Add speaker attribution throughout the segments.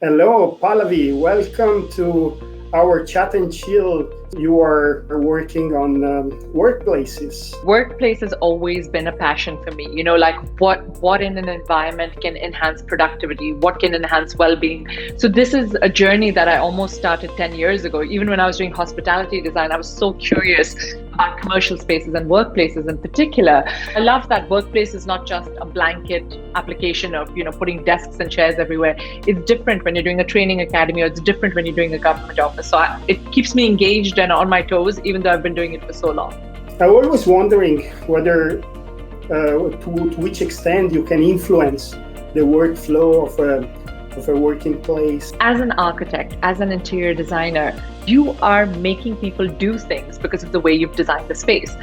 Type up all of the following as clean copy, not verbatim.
Speaker 1: Hello, Pallavi. Welcome to our chat and chill. You are working on workplaces.
Speaker 2: Workplace has always been a passion for me. Like what in an environment can enhance productivity, what can enhance well-being. So this is a journey that I almost started 10 years ago. Even when I was doing hospitality design, I was so curious about commercial spaces and workplaces in particular. I love that workplace is not just a blanket application of putting desks and chairs everywhere. It's different when you're doing a training academy, or it's different when you're doing a government office. So it keeps me engaged and on my toes, even though I've been doing it for so long.
Speaker 1: I'm always wondering whether, to which extent you can influence the workflow of a working place.
Speaker 2: As an architect, as an interior designer, you are making people do things because of the way you've designed the space,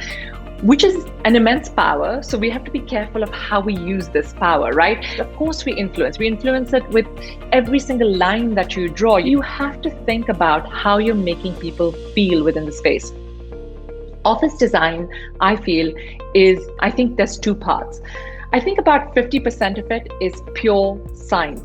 Speaker 2: which is an immense power. So we have to be careful of how we use this power, right? Of course, we influence it with every single line that you draw. You have to think about how you're making people feel within the space. Office design, I think there's two parts. I think about 50% of it is pure science.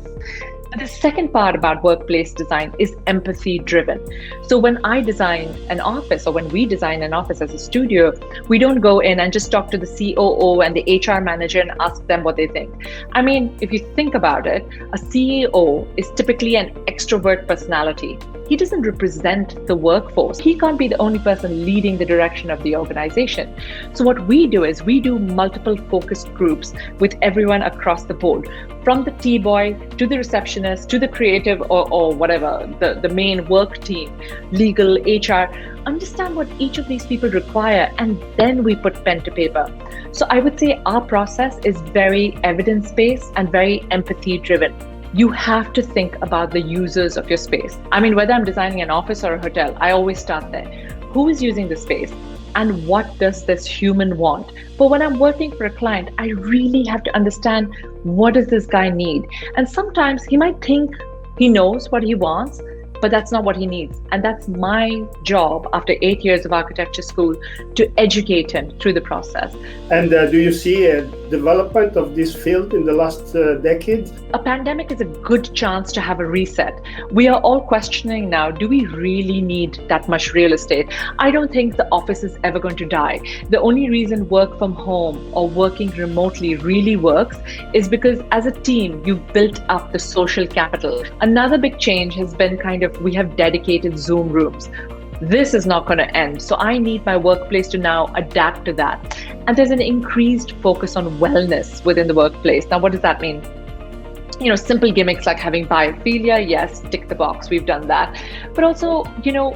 Speaker 2: The second part about workplace design is empathy driven. So when I design an office, or when we design an office as a studio, we don't go in and just talk to the COO and the HR manager and ask them what they think. I mean, if you think about it, a CEO is typically an extrovert personality. He doesn't represent the workforce. He can't be the only person leading the direction of the organization. So what we do is we do multiple focus groups with everyone across the board, from the tea boy to the receptionist to the creative or whatever, the main work team, legal, HR, understand what each of these people require, and then we put pen to paper. So I would say our process is very evidence-based and very empathy-driven. You have to think about the users of your space. I mean, whether I'm designing an office or a hotel, I always start there. Who is using the space? And what does this human want? But when I'm working for a client, I really have to understand, what does this guy need? And sometimes he might think he knows what he wants, but that's not what he needs. And that's my job after 8 years of architecture school, to educate him through the process.
Speaker 1: And do you see a development of this field in the last decade?
Speaker 2: A pandemic is a good chance to have a reset. We are all questioning now, do we really need that much real estate? I don't think the office is ever going to die. The only reason work from home or working remotely really works is because as a team, you've built up the social capital. Another big change has been we have dedicated Zoom rooms. This is not going to end. So I need my workplace to now adapt to that. And there's an increased focus on wellness within the workplace. Now, what does that mean? Simple gimmicks like having biophilia, yes, tick the box, we've done that. But also,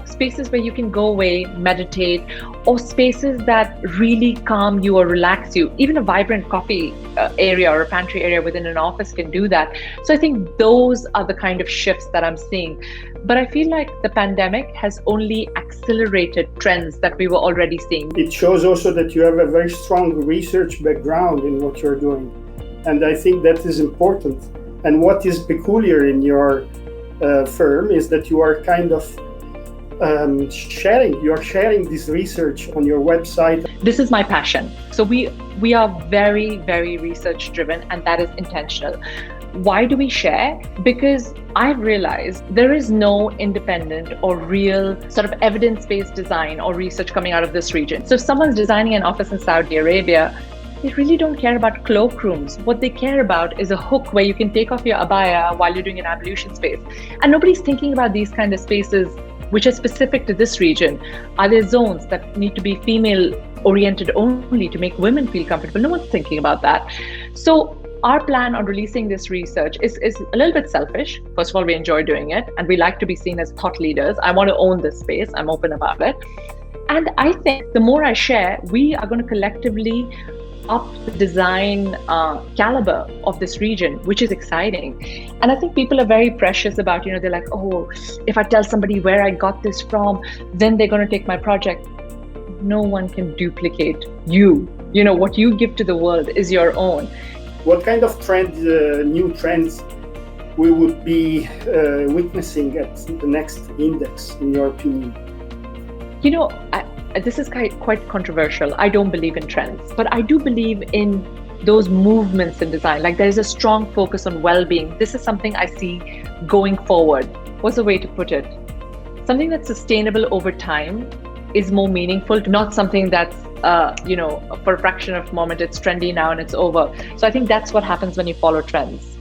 Speaker 2: spaces where you can go away, meditate, or spaces that really calm you or relax you. Even a vibrant coffee area or a pantry area within an office can do that. So I think those are the kind of shifts that I'm seeing. But I feel like the pandemic has only accelerated trends that we were already seeing.
Speaker 1: It shows also that you have a very strong research background in what you're doing. And I think that is important. And what is peculiar in your firm is that you are kind of sharing this research on your website.
Speaker 2: This is my passion. So we are very, very research driven, and that is intentional. Why do we share? Because I've realized there is no independent or real sort of evidence-based design or research coming out of this region. So if someone's designing an office in Saudi Arabia, they really don't care about cloakrooms. What they care about is a hook where you can take off your abaya while you're doing an ablution space. And nobody's thinking about these kind of spaces which are specific to this region. Are there zones that need to be female oriented only to make women feel comfortable? No one's thinking about that. So our plan on releasing this research is a little bit selfish. First of all, we enjoy doing it and we like to be seen as thought leaders. I want to own this space. I'm open about it. And I think the more I share, we are going to collectively up the design caliber of this region, which is exciting. And I think people are very precious about, they're like, oh, if I tell somebody where I got this from, then they're going to take my project. No one can duplicate you. What you give to the world is your own.
Speaker 1: What kind of new trends we would be witnessing at the next index, in your opinion?
Speaker 2: This is quite controversial. I don't believe in trends, but I do believe in those movements in design. Like, there is a strong focus on well-being. This is something I see going forward. What's the way to put it? Something that's sustainable over time is more meaningful, not something that's for a fraction of a moment it's trendy now and it's over. So I think that's what happens when you follow trends.